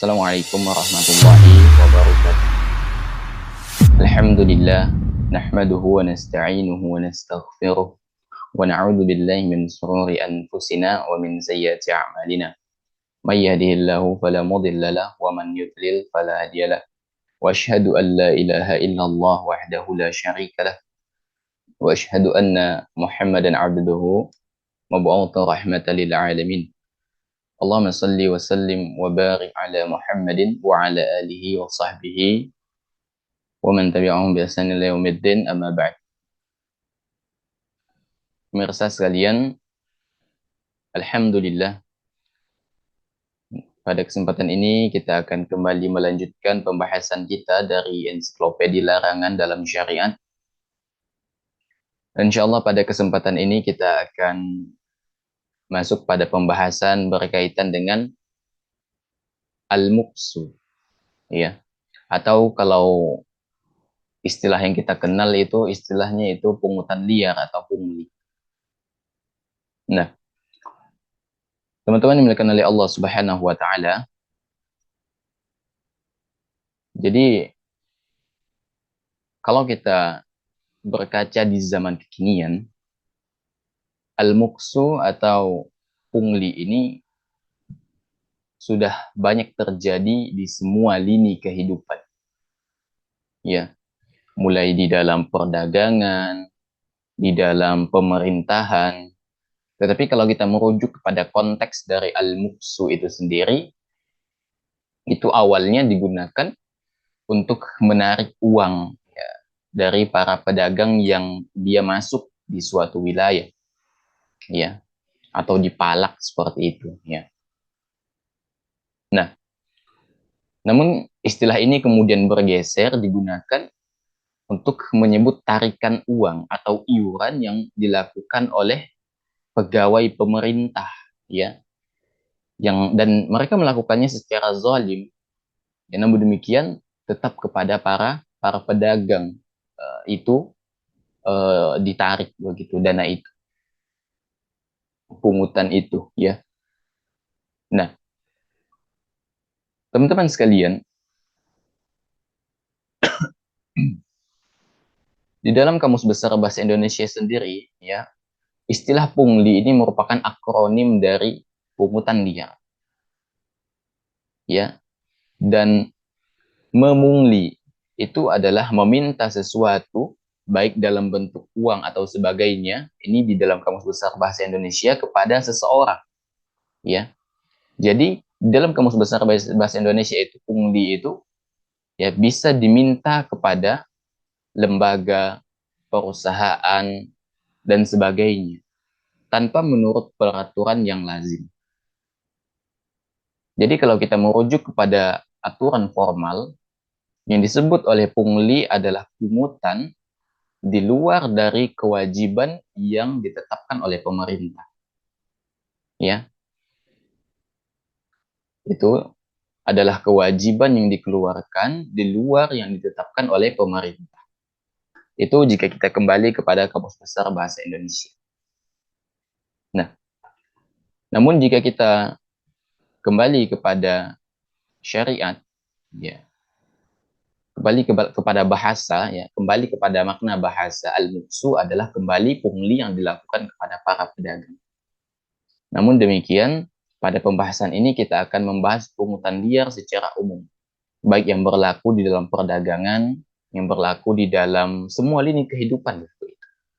Assalamualaikum warahmatullahi wabarakatuh. Alhamdulillah, nahmaduhu wa nasta'inuhu wa nastaghfiruh wa na'udzu billahi min shururi anfusina wa min sayyiati a'malina. May yahdihillahu fala mudilla lahu wa man yudlil fala hadiya lahu. Wa asyhadu an la ilaha illallah wahdahu la syarika lah wa asyhadu anna Muhammadan 'abduhu mab'utsan rahmatan lil alamin. Allahumma salli wa sallim wa barik ala Muhammadin wa ala alihi wa sahbihi wa man tabi'ahum bi ihsan ila yaumiddin, amma ba'd. Pemirsa sekalian, alhamdulillah pada kesempatan ini kita akan kembali melanjutkan pembahasan kita dari ensiklopedia larangan dalam syariat. Insyaallah pada kesempatan ini kita akan masuk pada pembahasan berkaitan dengan al-muqsu, ya. Atau kalau istilah yang kita kenal itu istilahnya itu pungutan liar atau pungli. Nah, teman-teman yang dimuliakan oleh Allah Subhanahu wa taala, jadi kalau kita berkaca di zaman kekinian, al-muqsu atau pungli ini sudah banyak terjadi di semua lini kehidupan. Ya, mulai di dalam perdagangan, di dalam pemerintahan. Tetapi kalau kita merujuk kepada konteks dari al-muqsu itu sendiri, itu awalnya digunakan untuk menarik uang, ya, dari para pedagang yang dia masuk di suatu wilayah, ya, atau dipalak seperti itu, ya. Nah, namun istilah ini kemudian bergeser digunakan untuk menyebut tarikan uang atau iuran yang dilakukan oleh pegawai pemerintah, ya, dan mereka melakukannya secara zalim. Ya, namun demikian tetap kepada para pedagang itu ditarik begitu dana itu, pungutan itu, ya. Nah, teman-teman sekalian, di dalam Kamus Besar Bahasa Indonesia sendiri, ya, istilah pungli ini merupakan akronim dari pungutan liar, ya. Dan memungli itu adalah meminta sesuatu baik dalam bentuk uang atau sebagainya, ini di dalam Kamus Besar Bahasa Indonesia, kepada seseorang, ya. Jadi dalam Kamus Besar Bahasa Indonesia itu pungli itu ya bisa diminta kepada lembaga, perusahaan, dan sebagainya tanpa menurut peraturan yang lazim. Jadi kalau kita merujuk kepada aturan formal, yang disebut oleh pungli adalah pungutan di luar dari kewajiban yang ditetapkan oleh pemerintah. Ya, itu adalah kewajiban yang dikeluarkan di luar yang ditetapkan oleh pemerintah. Itu jika kita kembali kepada Kamus Besar Bahasa Indonesia. Nah, namun jika kita kembali kepada syariat, ya, kepada bahasa, ya, kembali kepada makna bahasa, al-muqsu adalah kembali pungli yang dilakukan kepada para pedagang. Namun demikian, pada pembahasan ini kita akan membahas pungutan liar secara umum, baik yang berlaku di dalam perdagangan, yang berlaku di dalam semua lini kehidupan,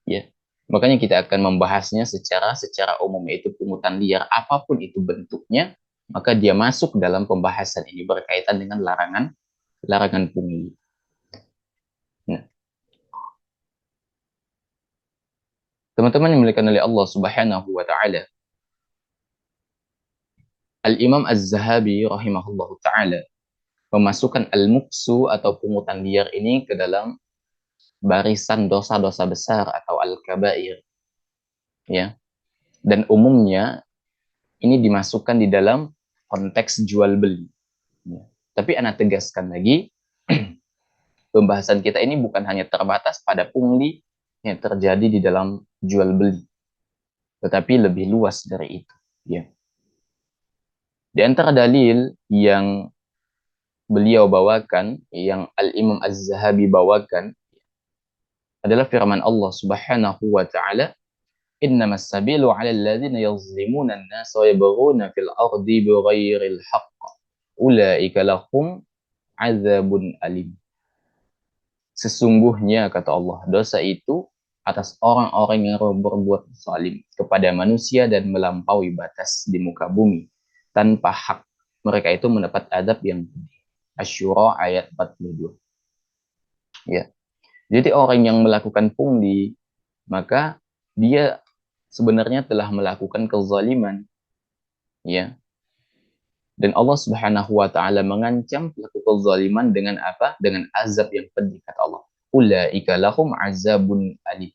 ya. Makanya kita akan membahasnya secara umum, yaitu pungutan liar apapun itu bentuknya, maka dia masuk dalam pembahasan ini berkaitan dengan larangan pungli. Nah, teman-teman yang dimuliakan oleh Allah Subhanahu wa taala, Al-Imam Az-Zahabi rahimahullahu taala memasukkan al-muqsu atau pungutan liar ini ke dalam barisan dosa-dosa besar atau al-kabair, ya. Dan umumnya ini dimasukkan di dalam konteks jual beli, ya. Tapi ana tegaskan lagi, pembahasan kita ini bukan hanya terbatas pada pungli yang terjadi di dalam jual beli, tetapi lebih luas dari itu, ya. Di antara dalil yang beliau bawakan, yang Al-Imam Az-Zahabi bawakan, adalah firman Allah Subhanahu wa taala, "Innamas sabilu 'alal ladzina yazlimuna an-nasa wa yabghuna fil ardi bighairil haqq. Ulaika lahum 'adzabun alim." Sesungguhnya, kata Allah, dosa itu atas orang-orang yang berbuat zalim kepada manusia dan melampaui batas di muka bumi tanpa hak. Mereka itu mendapat adab yang pedih. Asy-Syura ayat 42. Ya. Jadi orang yang melakukan pungli, maka dia sebenarnya telah melakukan kezaliman, ya. Dan Allah Subhanahu wa taala mengancam pelaku kezaliman dengan apa? Dengan azab yang pedih, kata Allah. Ulaika lahum azabun alim.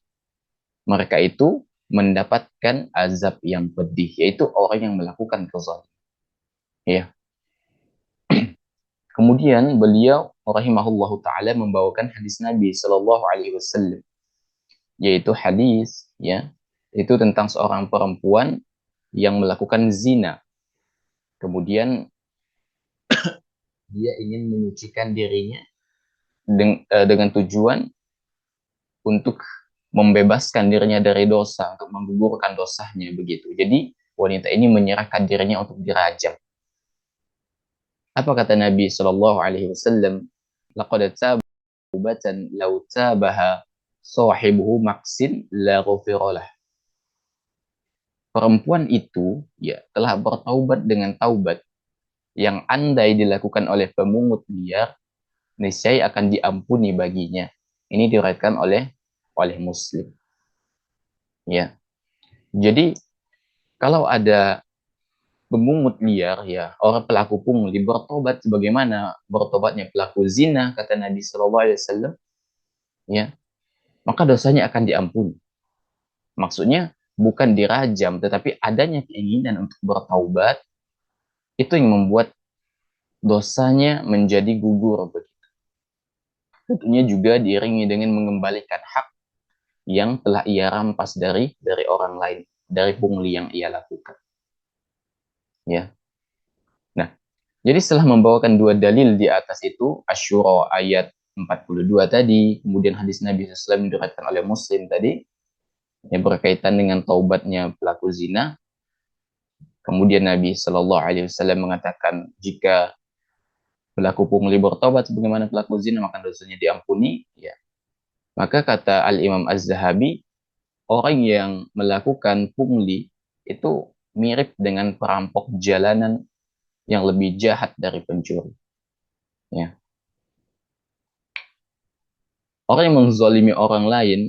Mereka itu mendapatkan azab yang pedih, yaitu orang yang melakukan kezaliman. Ya. Kemudian beliau rahimahullahu taala membawakan hadis Nabi sallallahu alaihi wasallam, yaitu hadis, ya, itu tentang seorang perempuan yang melakukan zina. Kemudian dia ingin menyucikan dirinya dengan tujuan untuk membebaskan dirinya dari dosa, untuk menggugurkan dosanya begitu. Jadi wanita ini menyerahkan dirinya untuk dirajam. Apa kata Nabi Shallallahu Alaihi Wasallam? Laqad taubatan law tabaha sahibuhu maksin la ghufiralah. Perempuan itu, ya, telah bertaubat dengan taubat yang andai dilakukan oleh pemungut liar, niscaya akan diampuni baginya. Ini diriwayatkan oleh Muslim. Ya. Jadi kalau ada pemungut liar, ya, orang pelaku pungli bertobat sebagaimana bertobatnya pelaku zina, kata Nabi Shallallahu Alaihi Wasallam, ya, maka dosanya akan diampuni. Maksudnya bukan dirajam, tetapi adanya keinginan untuk bertaubat itu yang membuat dosanya menjadi gugur. Tentunya juga diiringi dengan mengembalikan hak yang telah ia rampas dari orang lain, dari pungli yang ia lakukan. Ya. Nah, jadi setelah membawakan dua dalil di atas itu, Asy-Syura ayat 42 tadi, kemudian hadis Nabi SAW yang diriwayatkan oleh Muslim tadi, yang berkaitan dengan taubatnya pelaku zina. Kemudian Nabi Shallallahu Alaihi Wasallam mengatakan, jika pelaku pungli bertobat sebagaimana pelaku zina, maka dosanya diampuni. Ya. Maka kata Al-Imam Az-Zahabi, orang yang melakukan pungli itu mirip dengan perampok jalanan yang lebih jahat dari pencuri. Ya. Orang yang menzalimi orang lain,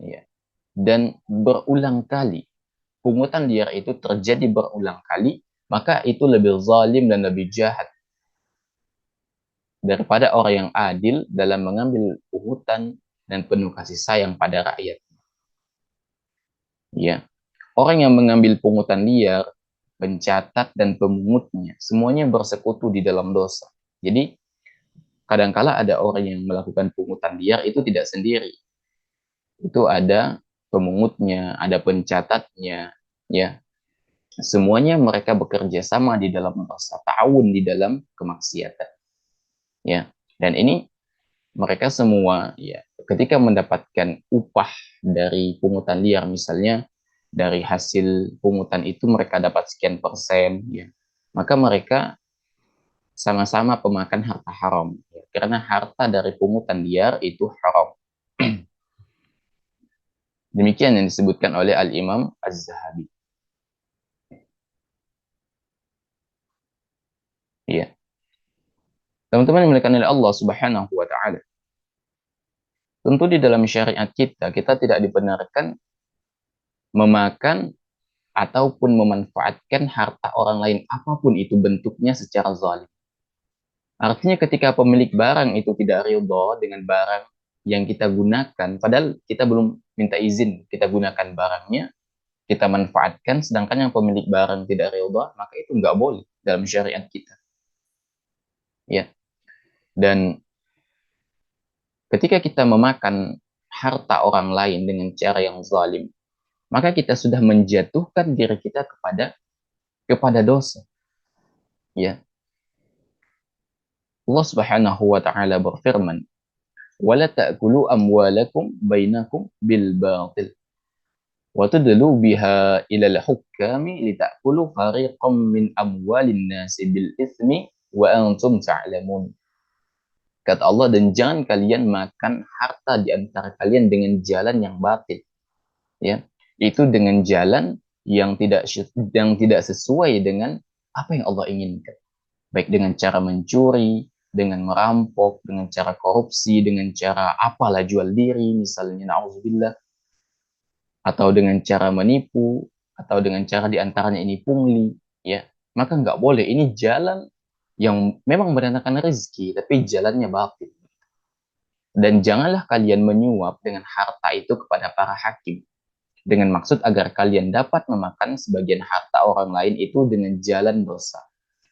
ya, dan berulang kali, pungutan liar itu terjadi berulang kali, maka itu lebih zalim dan lebih jahat daripada orang yang adil dalam mengambil pungutan dan penuh kasih sayang pada rakyat. Ya. Orang yang mengambil pungutan liar, pencatat dan pemungutnya, semuanya bersekutu di dalam dosa. Jadi, kadangkala ada orang yang melakukan pungutan liar itu tidak sendiri. Itu ada pemungutnya, ada pencatatnya, ya. Semuanya mereka bekerja sama di dalam dosa, ta'awun di dalam kemaksiatan. Ya. Dan ini mereka semua, ya, ketika mendapatkan upah dari pungutan liar, misalnya dari hasil pungutan itu mereka dapat sekian persen, ya, maka mereka sama-sama pemakan harta haram, ya, karena harta dari pungutan liar itu haram. Demikian yang disebutkan oleh Al-Imam Az-Zahabi. Ya. Teman-teman yang dimuliakan oleh Allah Subhanahu wa taala. Tentu di dalam syariat kita tidak dibenarkan memakan ataupun memanfaatkan harta orang lain apapun itu bentuknya secara zalim. Artinya ketika pemilik barang itu tidak ridho dengan barang yang kita gunakan, padahal kita belum minta izin, kita gunakan barangnya, kita manfaatkan, sedangkan yang pemilik barang tidak ridho, maka itu nggak boleh dalam syariat kita. Ya. Dan ketika kita memakan harta orang lain dengan cara yang zalim, maka kita sudah menjatuhkan diri kita kepada dosa. Ya. Allah Subhanahu wa taala berfirman, "Wala ta'kulu amwalakum bainakum bil batil wa tudlu biha ilal hukami litakulu fariqam min amwalin nasi bil itsmi wa antum ta'lamun." Kata Allah, dan jangan kalian makan harta di antara kalian dengan jalan yang batil, ya. Itu dengan jalan yang tidak sesuai dengan apa yang Allah inginkan. Baik dengan cara mencuri, dengan merampok, dengan cara korupsi, dengan cara apalah jual diri, misalnya na'udzubillah, atau dengan cara menipu, atau dengan cara diantaranya ini pungli, ya, maka nggak boleh. Ini jalan yang memang mendatangkan rezeki, tapi jalannya batil. Dan janganlah kalian menyuap dengan harta itu kepada para hakim, dengan maksud agar kalian dapat memakan sebagian harta orang lain itu dengan jalan dosa.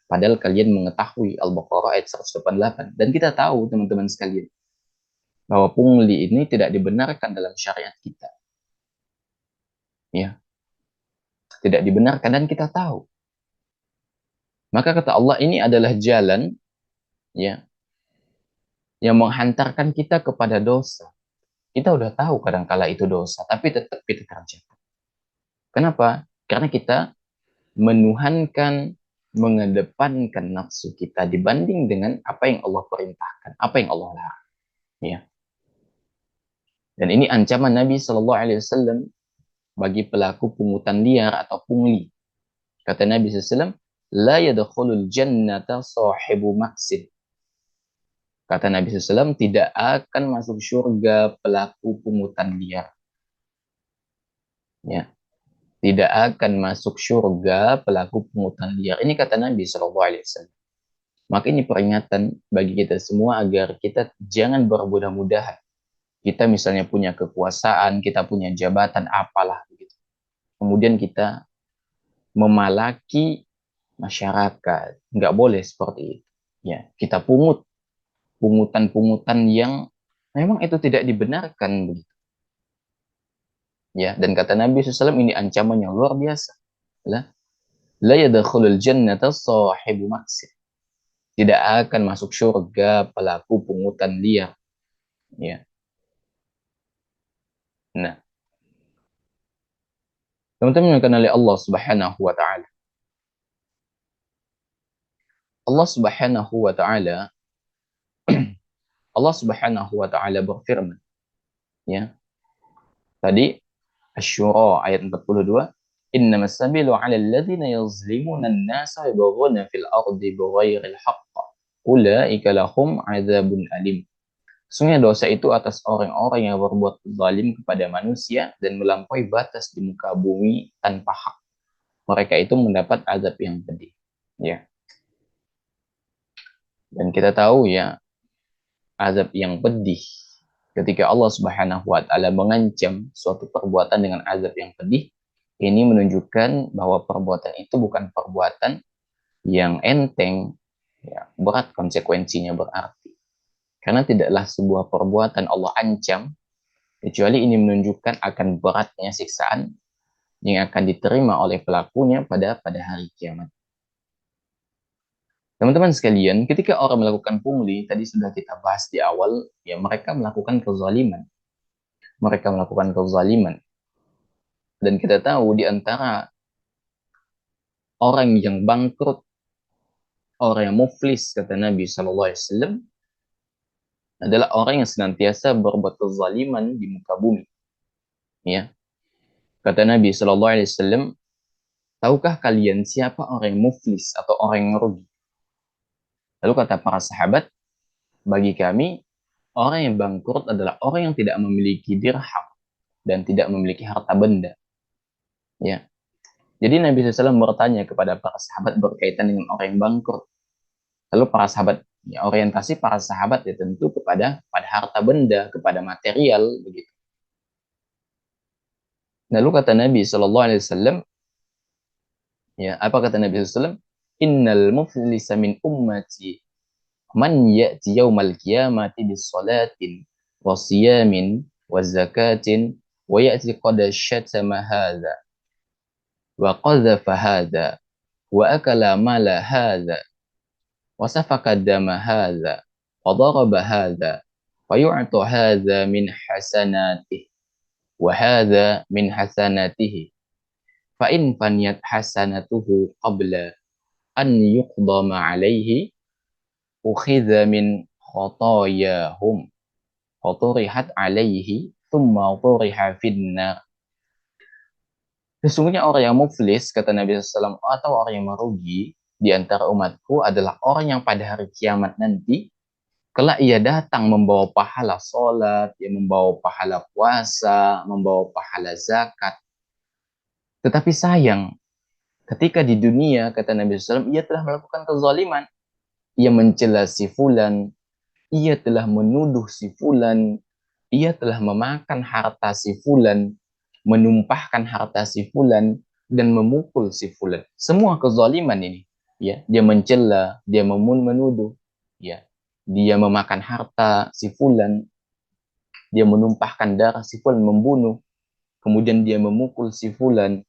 Padahal kalian mengetahui Al-Baqarah ayat 188. Dan kita tahu, teman-teman sekalian, bahwa pungli ini tidak dibenarkan dalam syariat kita. Ya, tidak dibenarkan dan kita tahu. Maka kata Allah, ini adalah jalan, ya, yang menghantarkan kita kepada dosa. Kita udah tahu kadangkala itu dosa, tapi tetap kita kerjakan. Kenapa? Karena kita menuhankan, mengedepankan nafsu kita dibanding dengan apa yang Allah perintahkan, apa yang Allah larang. Ya. Dan ini ancaman Nabi Shallallahu Alaihi Wasallam bagi pelaku pungutan liar atau pungli. Kata Nabi SAW, la yadkhulul jannata sahibu maksid. Kata Nabi SAW, tidak akan masuk surga pelaku pungutan liar. Ya, tidak akan masuk surga pelaku pungutan liar. Ini kata Nabi SAW. Maka ini peringatan bagi kita semua agar kita jangan bermudah-mudahan. Kita misalnya punya kekuasaan, kita punya jabatan, apalah begitu. Kemudian kita memalaki masyarakat. Nggak boleh seperti itu. Ya, kita pungutan-pungutan yang memang itu tidak dibenarkan begitu. Ya, dan kata Nabi SAW, ini ancaman yang luar biasa. La yadkhulul jannata sahibu maksid. Tidak akan masuk surga pelaku pungutan liar. Ya. Nah, teman-teman yang kenal Allah Subhanahu wa taala. Allah Subhanahu wa taala Allah Subhanahu wa taala berfirman, ya. Tadi Asy-Syura ayat 42, "Innamas sabilu 'alal ladzina yazlimuna an-nasa yabghuna fil ardi bighairil haqq. Ulaika lahum 'adzabun alim." Sesungguhnya dosa itu atas orang-orang yang berbuat zalim kepada manusia dan melampaui batas di muka bumi tanpa hak. Mereka itu mendapat azab yang pedih. Ya. Dan kita tahu, ya, azab yang pedih ketika Allah Subhanahu wa taala mengancam suatu perbuatan dengan azab yang pedih, ini menunjukkan bahwa perbuatan itu bukan perbuatan yang enteng, ya, berat konsekuensinya berarti. Karena tidaklah sebuah perbuatan Allah ancam kecuali ini menunjukkan akan beratnya siksaan yang akan diterima oleh pelakunya pada hari kiamat. Teman-teman sekalian, ketika orang melakukan pungli, tadi sudah kita bahas di awal, ya, mereka melakukan kezaliman. Mereka melakukan kezaliman. Dan kita tahu di antara orang yang bangkrut, orang yang muflis, kata Nabi SAW, adalah orang yang senantiasa berbuat kezaliman di muka bumi. Ya, kata Nabi SAW, tahukah kalian siapa orang yang muflis atau orang yang rugi? Lalu kata para sahabat, bagi kami, orang yang bangkrut adalah orang yang tidak memiliki dirham dan tidak memiliki harta benda. Ya. Jadi Nabi SAW bertanya kepada para sahabat berkaitan dengan orang yang bangkrut. Lalu para sahabat, ya, orientasi para sahabat ya tentu kepada harta benda, kepada material begitu. Lalu kata Nabi SAW, ya, apa kata Nabi SAW? Innal muflisa min ummati man ya'ti yaumal qiyamati bis salatin wa siyamin wa zakatin wa ya'ti qad syatama hadza wa qadhafa hadza wa akala mala hadza وسفك الدم هذا وضرب هذا فيعطى هذا من حسناته وهذا من حسناته فإن فنيت حسنته قبل أن يقدم عليه أخذ من خطاياهم فطرحت عليه ثم طرح في النار. Sesungguhnya orang yang muflis, kata Nabi SAW, atau orang yang merugi di antara umatku adalah orang yang pada hari kiamat nanti, kelak ia datang membawa pahala sholat, ia membawa pahala puasa, membawa pahala zakat. Tetapi sayang, ketika di dunia, kata Nabi SAW, ia telah melakukan kezaliman. Ia mencela si fulan, ia telah menuduh si fulan, ia telah memakan harta si fulan, menumpahkan harta si fulan, dan memukul si fulan. Semua kezaliman ini, ya, dia mencela, dia menuduh, ya, dia memakan harta si fulan, dia menumpahkan darah si fulan, membunuh, kemudian dia memukul si fulan.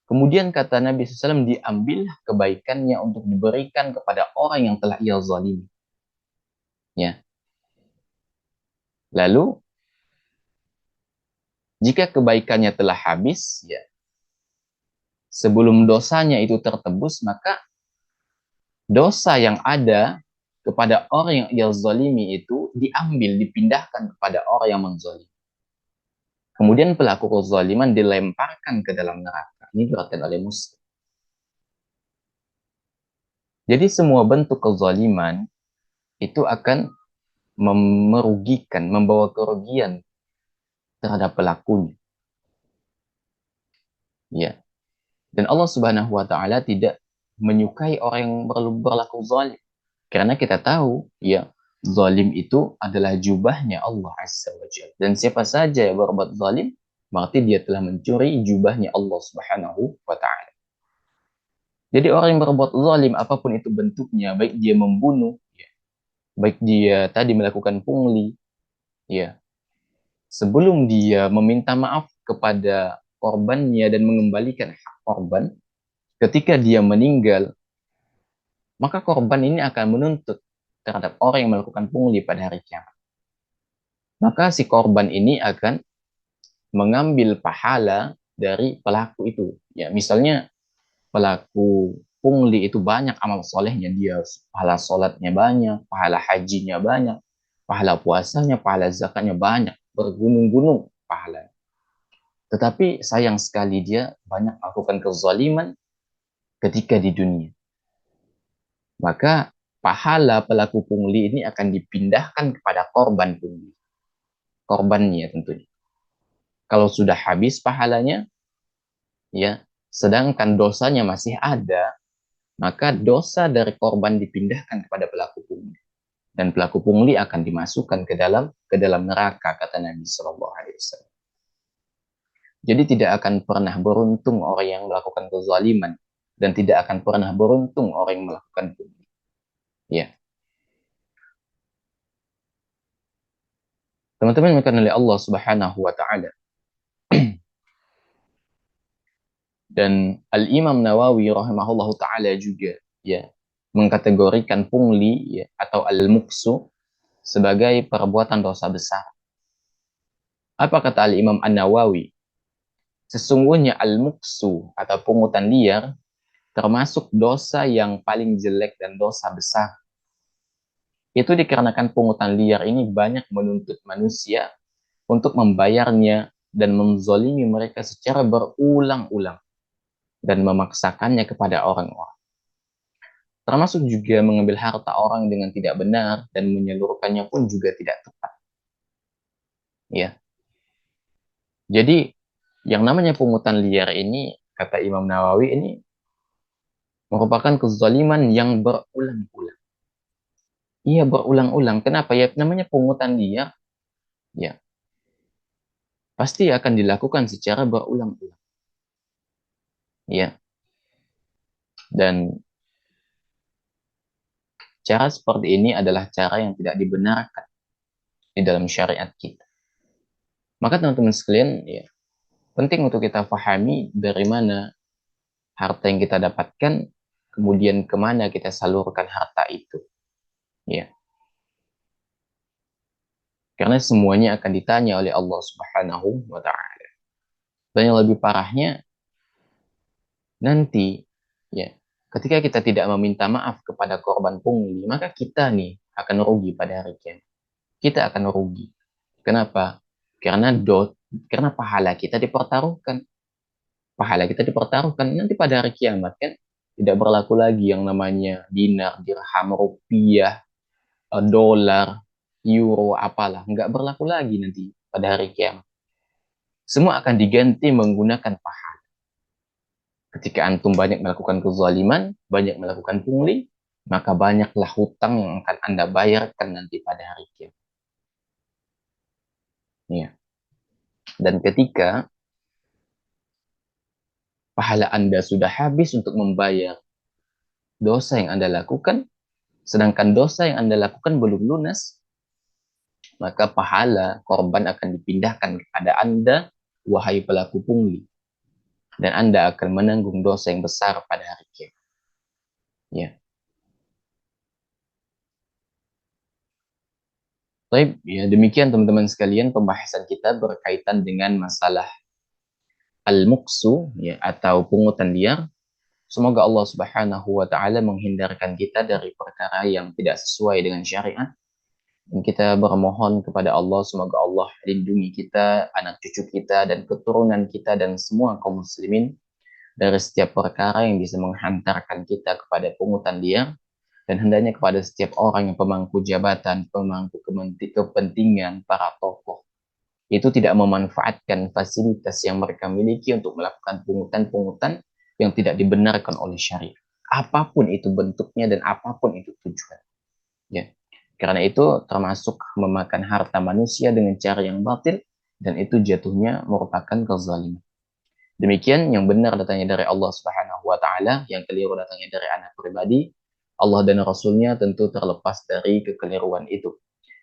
Kemudian kata Nabi SAW, diambil kebaikannya untuk diberikan kepada orang yang telah ia zalimi. Ya. Lalu jika kebaikannya telah habis, ya, sebelum dosanya itu tertebus, maka dosa yang ada kepada orang yang ia zalimi itu diambil, dipindahkan kepada orang yang menzalimi. Kemudian pelaku kezaliman dilemparkan ke dalam neraka. Ini diriwayatkan oleh Muslim. Jadi semua bentuk kezaliman itu akan merugikan, membawa kerugian terhadap pelakunya. Ya. Dan Allah Subhanahu wa taala tidak menyukai orang yang berlaku zalim. Karena kita tahu, ya, zalim itu adalah jubahnya Allah Azza wa Jalla. Dan siapa saja yang berbuat zalim, berarti dia telah mencuri jubahnya Allah Subhanahu wa taala. Jadi orang yang berbuat zalim apapun itu bentuknya, baik dia membunuh, ya, baik dia tadi melakukan pungli, ya, sebelum dia meminta maaf kepada korbannya dan mengembalikan hak korban, ketika dia meninggal, maka korban ini akan menuntut terhadap orang yang melakukan pungli pada hari kiamat. Maka si korban ini akan mengambil pahala dari pelaku itu. Ya, misalnya pelaku pungli itu banyak amal solehnya, dia pahala sholatnya banyak, pahala hajinya banyak, pahala puasanya, pahala zakatnya banyak, bergunung-gunung pahala. Tetapi sayang sekali dia banyak melakukan kezaliman ketika di dunia. Maka pahala pelaku pungli ini akan dipindahkan kepada korban pungli. Korbannya tentunya. Kalau sudah habis pahalanya, ya, sedangkan dosanya masih ada, maka dosa dari korban dipindahkan kepada pelaku pungli. Dan pelaku pungli akan dimasukkan ke dalam neraka, kata Nabi Shallallahu Alaihi Wasallam. Jadi tidak akan pernah beruntung orang yang melakukan kezaliman dan tidak akan pernah beruntung orang yang melakukan pungli. Ya. Teman-teman yang oleh Allah Subhanahu wa taala. Dan Al-Imam Nawawi rahimahullahu taala juga, ya, mengkategorikan pungli, ya, atau al-muksu sebagai perbuatan dosa besar. Apa kata Al-Imam An-Nawawi? Sesungguhnya al-muksu atau pungutan liar termasuk dosa yang paling jelek dan dosa besar. Itu dikarenakan pungutan liar ini banyak menuntut manusia untuk membayarnya dan menzolimi mereka secara berulang-ulang dan memaksakannya kepada orang-orang. Termasuk juga mengambil harta orang dengan tidak benar dan menyalurkannya pun juga tidak tepat. Ya. Jadi yang namanya pungutan liar ini, kata Imam Nawawi, ini merupakan kezaliman yang berulang-ulang. Iya, berulang-ulang. Kenapa? Ya, namanya pungutan liar, ya, pasti akan dilakukan secara berulang-ulang. Ya. Dan cara seperti ini adalah cara yang tidak dibenarkan di dalam syariat kita. Maka teman-teman sekalian, ya, penting untuk kita pahami dari mana harta yang kita dapatkan kemudian kemana kita salurkan harta itu. Ya, karena semuanya akan ditanya oleh Allah Subhanahu wa taala. Dan yang lebih parahnya nanti, ya, ketika kita tidak meminta maaf kepada korban pungli, maka kita nih akan rugi pada hari kiamat. Kita akan rugi. Kenapa? Karena pahala kita dipertaruhkan. Pahala kita dipertaruhkan nanti pada hari kiamat kan tidak berlaku lagi yang namanya dinar, dirham, rupiah, dolar, euro, apalah. Nggak berlaku lagi nanti pada hari kiamat. Semua akan diganti menggunakan pahala. Ketika antum banyak melakukan kezaliman, banyak melakukan pungli, maka banyaklah hutang yang akan Anda bayarkan nanti pada hari kiamat. Ya. Dan ketika pahala Anda sudah habis untuk membayar dosa yang Anda lakukan, sedangkan dosa yang Anda lakukan belum lunas, maka pahala korban akan dipindahkan kepada Anda, wahai pelaku pungli. Dan Anda akan menanggung dosa yang besar pada hari kiamat. Ya. Baik, ya demikian teman-teman sekalian pembahasan kita berkaitan dengan masalah al-muqsu ya atau pungutan liar. Semoga Allah Subhanahu wa taala menghindarkan kita dari perkara yang tidak sesuai dengan syariat. Dan kita bermohon kepada Allah semoga Allah lindungi kita, anak cucu kita dan keturunan kita dan semua kaum muslimin dari setiap perkara yang bisa menghantarkan kita kepada pungutan liar. Dan hendaknya kepada setiap orang yang pemangku jabatan, pemangku kepentingan, para tokoh, itu tidak memanfaatkan fasilitas yang mereka miliki untuk melakukan pungutan-pungutan yang tidak dibenarkan oleh syariat. Apapun itu bentuknya dan apapun itu tujuan. Ya. Karena itu termasuk memakan harta manusia dengan cara yang batil dan itu jatuhnya merupakan kezaliman. Demikian yang benar datangnya dari Allah Subhanahu wa taala, yang keliru datangnya dari anak pribadi. Allah dan Rasulnya tentu terlepas dari kekeliruan itu.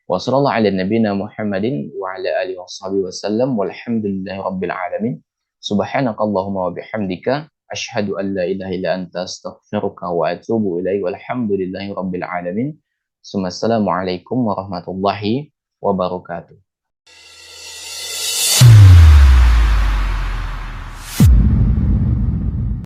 Wa sallallahu ala nabiyina Muhammadin wa ala alihi wasallam walhamdulillahi rabbil alamin. Subhanakallahumma wa bihamdika asyhadu an la ilaha illa anta astaghfiruka wa atubu ilaik walhamdulillahi rabbil alamin. Assalamualaikum warahmatullahi wabarakatuh.